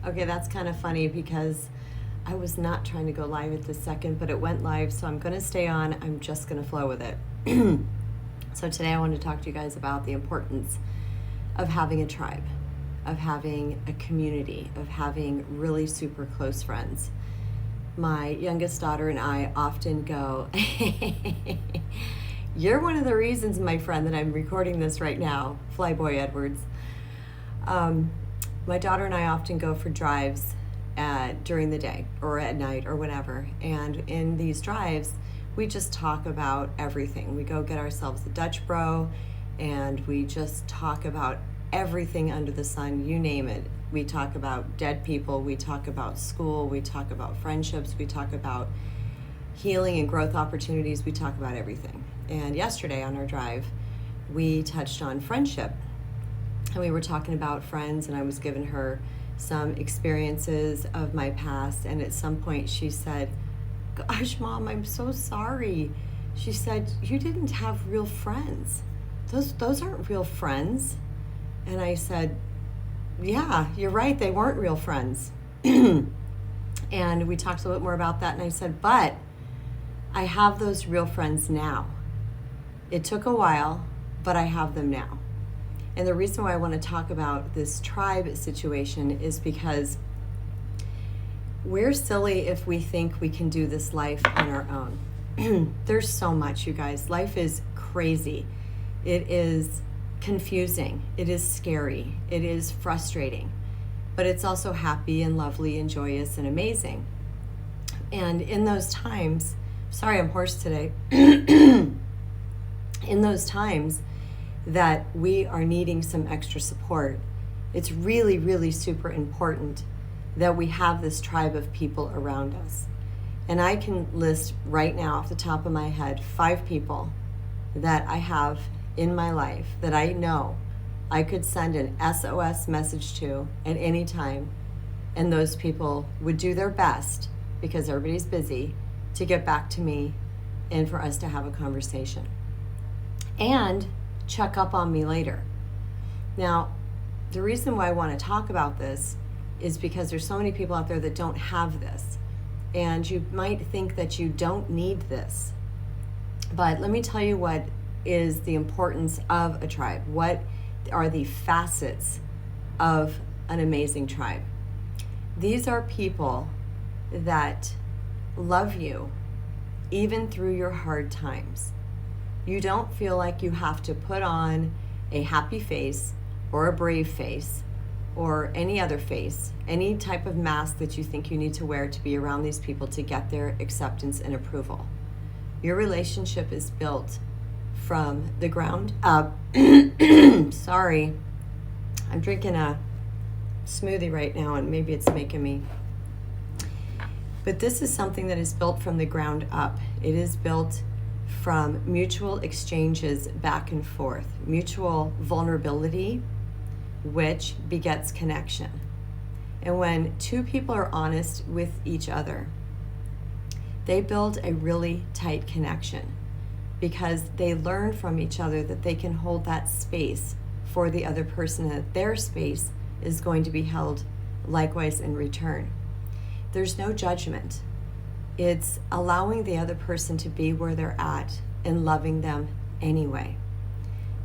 Okay, that's kind of funny because I was not trying to go live at this second, but it went live, so I'm going to stay on. I'm just going to flow with it. So today I want to talk to you guys about the importance of having a tribe, of having a community, of having really super close friends. My youngest daughter and I often go, you're one of the reasons, my friend, that I'm recording this right now, Flyboy Edwards. My daughter and I often go for drives during the day or at night or whatever. And in these drives, we just talk about everything. We go get ourselves a Dutch Bro and we just talk about everything under the sun, you name it. We talk about dead people, we talk about school, we talk about friendships, we talk about healing and growth opportunities, we talk about everything. And yesterday on our drive, we touched on friendship. And we were talking about friends, and I was giving her some experiences of my past. And at some point she said, gosh, Mom, I'm so sorry. She said, you didn't have real friends. Those aren't real friends. And I said, yeah, you're right. They weren't real friends. And we talked a little bit more about that. And I said, but I have those real friends now. It took a while, but I have them now. And the reason why I want to talk about this tribe situation is because we're silly if we think we can do this life on our own. There's so much, you guys. Life is crazy. It is confusing. It is scary. It is frustrating. But it's also happy and lovely and joyous and amazing. And in those times, sorry, I'm hoarse today. In those times that we are needing some extra support, it's really, really super important that we have this tribe of people around us. And I can list right now off the top of my head 5 people that I have in my life that I know I could send an SOS message to at any time, and those people would do their best, because everybody's busy, to get back to me and for us to have a conversation and check up on me later. Now, the reason why I want to talk about this is because there's so many people out there that don't have this. And you might think that you don't need this. But let me tell you what is the importance of a tribe. What are the facets of an amazing tribe? These are people that love you even through your hard times. You don't feel like you have to put on a happy face or a brave face or any other face, any type of mask that you think you need to wear to be around these people to get their acceptance and approval. Your relationship is built from the ground up. Sorry, I'm drinking a smoothie right now and maybe it's making me. But this is something that is built from the ground up. It is built from mutual exchanges back and forth, mutual vulnerability, which begets connection. And when 2 people are honest with each other, they build a really tight connection because they learn from each other that they can hold that space for the other person, and that their space is going to be held likewise in return. There's no judgment. It's allowing the other person to be where they're at and loving them anyway.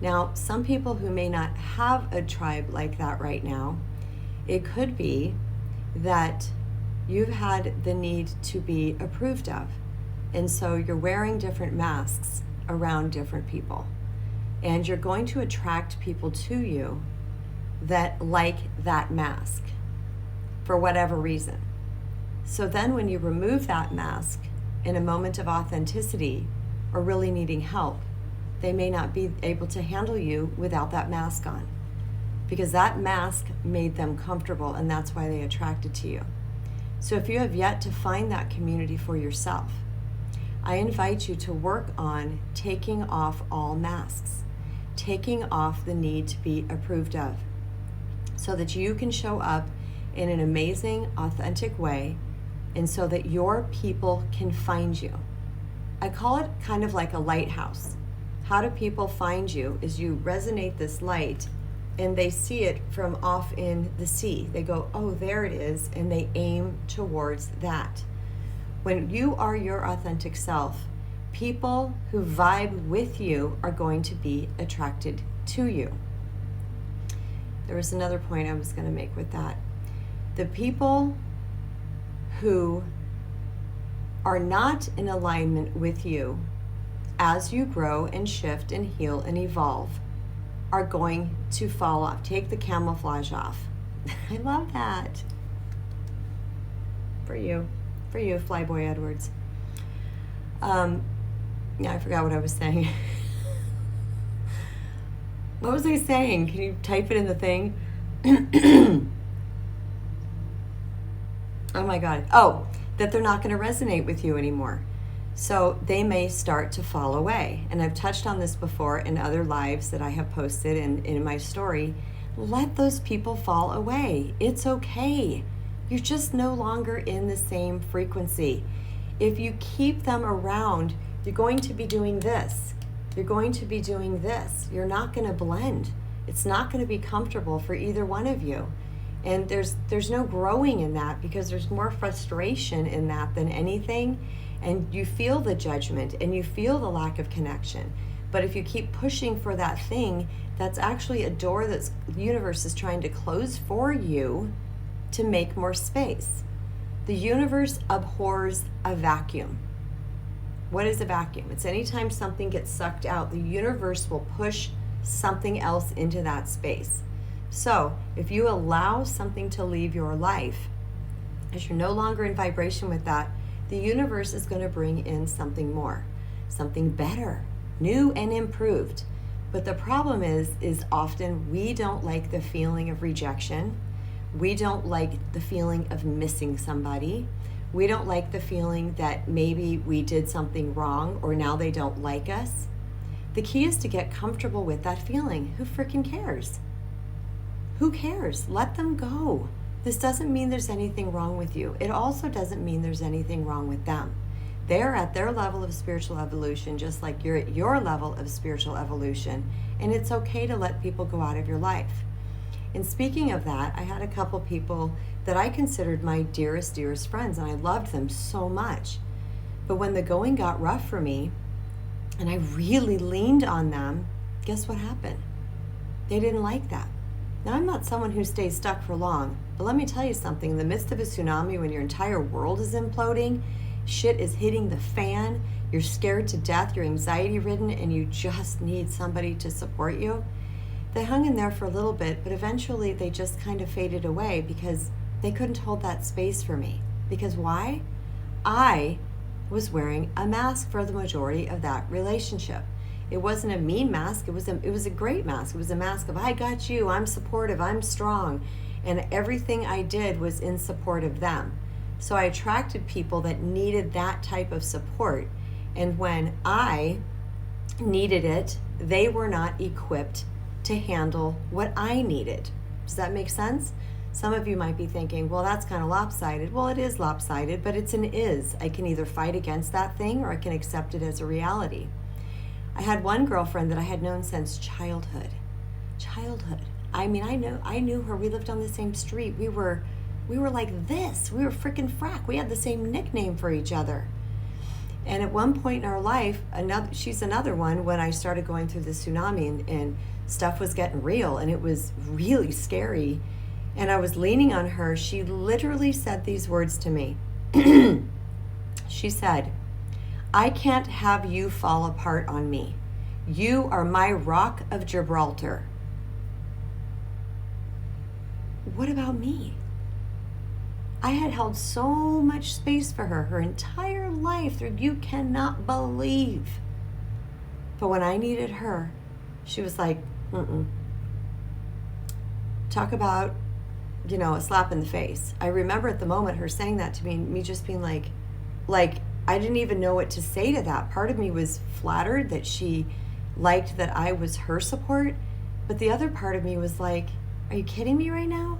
Now, some people who may not have a tribe like that right now, it could be that you've had the need to be approved of. And so you're wearing different masks around different people. And you're going to attract people to you that like that mask for whatever reason. So then when you remove that mask in a moment of authenticity or really needing help, they may not be able to handle you without that mask on, because that mask made them comfortable, and that's why they attracted to you. So if you have yet to find that community for yourself, I invite you to work on taking off all masks, taking off the need to be approved of, so that you can show up in an amazing, authentic way, and so that your people can find you. I call it kind of like a lighthouse. How do people find you is you resonate this light and they see it from off in the sea. They go, oh, there it is, and they aim towards that. When you are your authentic self, people who vibe with you are going to be attracted to you. There was another point I was going to make with that. The people who are not in alignment with you as you grow and shift and heal and evolve are going to fall off. Take the camouflage off. I love that. For you, Flyboy Edwards. Yeah, I forgot what I was saying. What was I saying? Can you type it in the thing? Oh my God. Oh, that they're not going to resonate with you anymore. So they may start to fall away. And I've touched on this before in other lives that I have posted and in my story. Let those people fall away. It's okay. You're just no longer in the same frequency. If you keep them around, you're going to be doing this. You're going to be doing this. You're not going to blend. It's not going to be comfortable for either one of you. And there's no growing in that, because there's more frustration in that than anything. And you feel the judgment and you feel the lack of connection. But if you keep pushing for that thing, that's actually a door that the universe is trying to close for you to make more space. The universe abhors a vacuum. What is a vacuum? It's anytime something gets sucked out, the universe will push something else into that space. So if you allow something to leave your life, as you're no longer in vibration with that, the universe is going to bring in something more, something better, new and improved. But the problem is often we don't like the feeling of rejection. We don't like the feeling of missing somebody. We don't like the feeling that maybe we did something wrong or now they don't like us. The key is to get comfortable with that feeling. Who freaking cares? Who cares? Let them go. This doesn't mean there's anything wrong with you. It also doesn't mean there's anything wrong with them. They're at their level of spiritual evolution, just like you're at your level of spiritual evolution. And it's okay to let people go out of your life. And speaking of that, I had a couple people that I considered my dearest, dearest friends, and I loved them so much. But when the going got rough for me, and I really leaned on them, guess what happened? They didn't like that. Now, I'm not someone who stays stuck for long, but let me tell you something. In the midst of a tsunami, when your entire world is imploding, shit is hitting the fan, you're scared to death, you're anxiety-ridden, and you just need somebody to support you. They hung in there for a little bit, but eventually they just kind of faded away because they couldn't hold that space for me. Because why? I was wearing a mask for the majority of that relationship. It wasn't a mean mask. It was a great mask. It was a mask of, I got you, I'm supportive, I'm strong. And everything I did was in support of them. So I attracted people that needed that type of support. And when I needed it, they were not equipped to handle what I needed. Does that make sense? Some of you might be thinking, well, that's kind of lopsided. Well, it is lopsided, but it's an is. I can either fight against that thing or I can accept it as a reality. I had one girlfriend that I had known since childhood. I mean, I knew her. We lived on the same street. We were like this. We were freaking frack. We had the same nickname for each other. And at one point in our life, she's another one, when I started going through the tsunami and stuff was getting real and it was really scary. And I was leaning on her. She literally said these words to me. She said, I can't have you fall apart on me. You are my rock of Gibraltar. What about me? I had held so much space for her entire life through you cannot believe. But when I needed her, she was like, Talk about, a slap in the face. I remember at the moment her saying that to me, and me just being like I didn't even know what to say to that. Part of me was flattered that she liked that I was her support, but the other part of me was like, are you kidding me right now?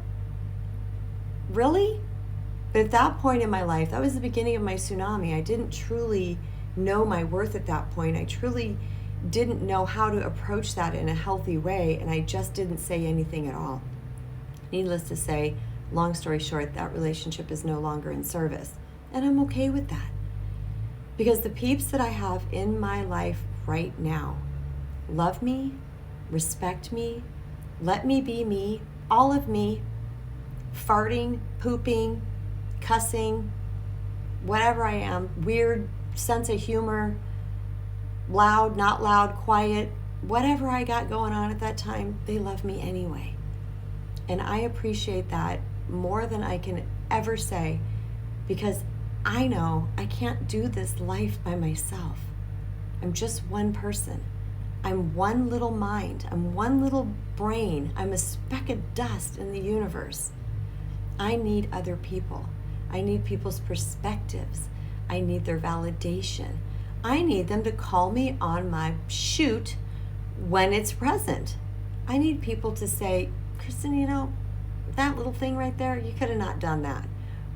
Really? But at that point in my life, that was the beginning of my tsunami. I didn't truly know my worth at that point. I truly didn't know how to approach that in a healthy way, and I just didn't say anything at all. Needless to say, long story short, that relationship is no longer in service. And I'm okay with that. Because the peeps that I have in my life right now love me, respect me, let me be me, all of me, farting, pooping, cussing, whatever I am, weird sense of humor, loud, not loud, quiet, whatever I got going on at that time, they love me anyway. And I appreciate that more than I can ever say, because I know I can't do this life by myself. I'm just one person. I'm one little mind. I'm one little brain. I'm a speck of dust in the universe. I need other people. I need people's perspectives. I need their validation. I need them to call me on my shoot when it's present. I need people to say, Kristen, you know, that little thing right there, you could have not done that.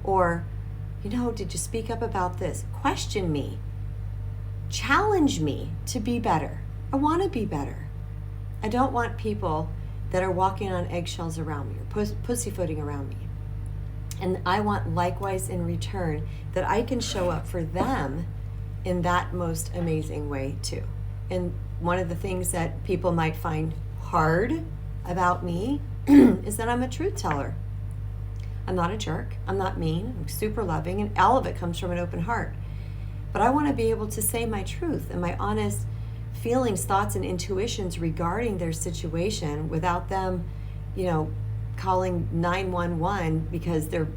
Or, you know, did you speak up about this? Question me. Challenge me to be better. I want to be better. I don't want people that are walking on eggshells around me or pussyfooting around me. And I want likewise in return that I can show up for them in that most amazing way too. And one of the things that people might find hard about me is that I'm a truth teller. I'm not a jerk. I'm not mean. I'm super loving, and all of it comes from an open heart. But I want to be able to say my truth and my honest feelings, thoughts, and intuitions regarding their situation without them, you know, calling 911 because their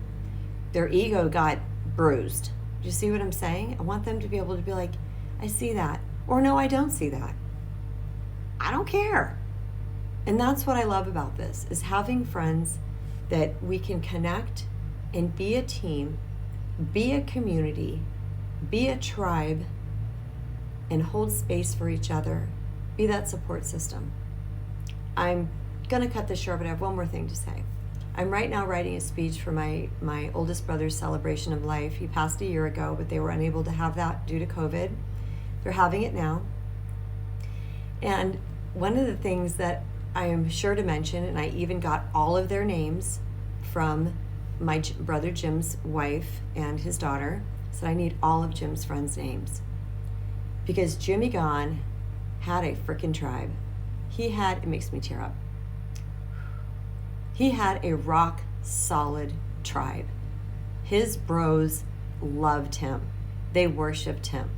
ego got bruised. Do you see what I'm saying? I want them to be able to be like, I see that. Or no, I don't see that. I don't care. And that's what I love about this, is having friends that we can connect and be a team, be a community, be a tribe, and hold space for each other, be that support system. I'm gonna cut this short, but I have one more thing to say. I'm right now writing a speech for my oldest brother's celebration of life. He passed a year ago, but they were unable to have that due to COVID. They're having it now. And one of the things that I am sure to mention, and I even got all of their names from my brother Jim's wife and his daughter, said I need all of Jim's friends' names. Because Jimmy Gahn had a freaking tribe. He had, it makes me tear up. He had a rock solid tribe. His bros loved him. They worshiped him.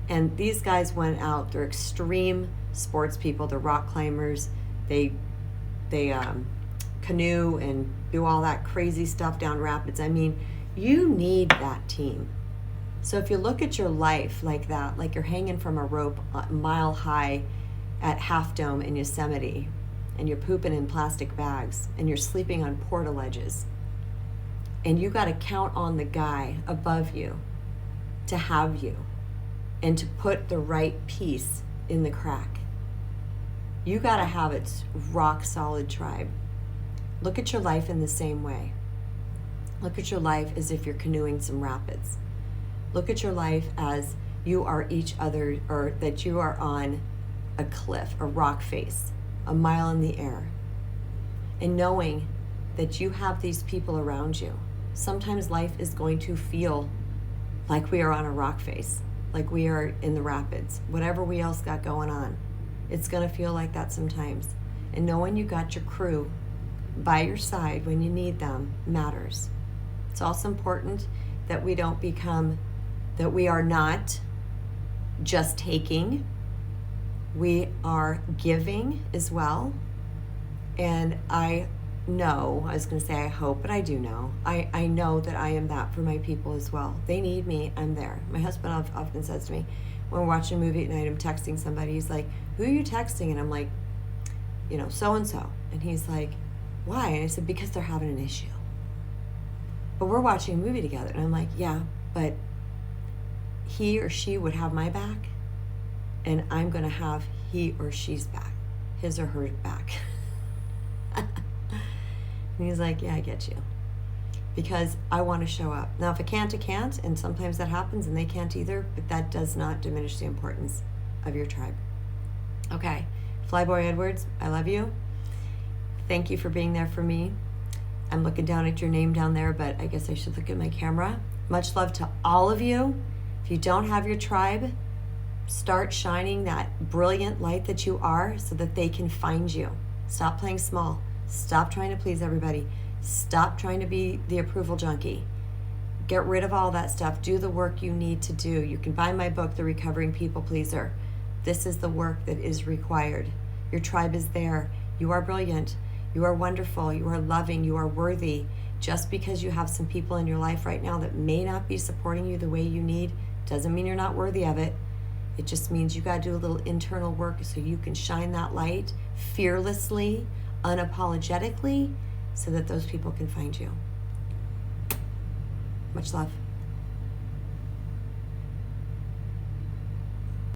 And these guys went out, they're extreme sports people, they're rock climbers. They canoe and do all that crazy stuff down rapids. I mean, you need that team. So if you look at your life like that, like you're hanging from a rope a mile high at Half Dome in Yosemite, and you're pooping in plastic bags, and you're sleeping on portaledges, and you got to count on the guy above you to have you and to put the right piece in the crack. You got to have its rock solid tribe. Look at your life in the same way. Look at your life as if you're canoeing some rapids. Look at your life as you are each other, or that you are on a cliff, a rock face, a mile in the air. And knowing that you have these people around you. Sometimes life is going to feel like we are on a rock face, like we are in the rapids, whatever we else got going on. It's going to feel like that sometimes. And knowing you got your crew by your side when you need them matters. It's also important that we don't become, that we are not just taking, we are giving as well. And I know, I was going to say I hope, but I do know. I know that I am that for my people as well. They need me, I'm there. My husband often says to me, when we're watching a movie at night, I'm texting somebody, he's like, who are you texting? And I'm like, you know, so-and-so. And he's like, why? And I said, because they're having an issue. But we're watching a movie together. And I'm like, yeah, but he or she would have my back, and I'm going to have he or she's back, his or her back. And he's like, yeah, I get you. Because I want to show up. Now, if I can't, I can't, and sometimes that happens, and they can't either, but that does not diminish the importance of your tribe. Okay. Flyboy Edwards, I love you. Thank you for being there for me. I'm looking down at your name down there, but I guess I should look at my camera. Much love to all of you. If you don't have your tribe, start shining that brilliant light that you are so that they can find you. Stop playing small. Stop trying to please everybody. Stop trying to be the approval junkie. Get rid of all that stuff. Do the work you need to do. You can buy my book, The Recovering People Pleaser. This is the work that is required. Your tribe is there. You are brilliant. You are wonderful. You are loving. You are worthy. Just because you have some people in your life right now that may not be supporting you the way you need doesn't mean you're not worthy of it. It just means you got to do a little internal work so you can shine that light fearlessly, unapologetically, so that those people can find you. Much love.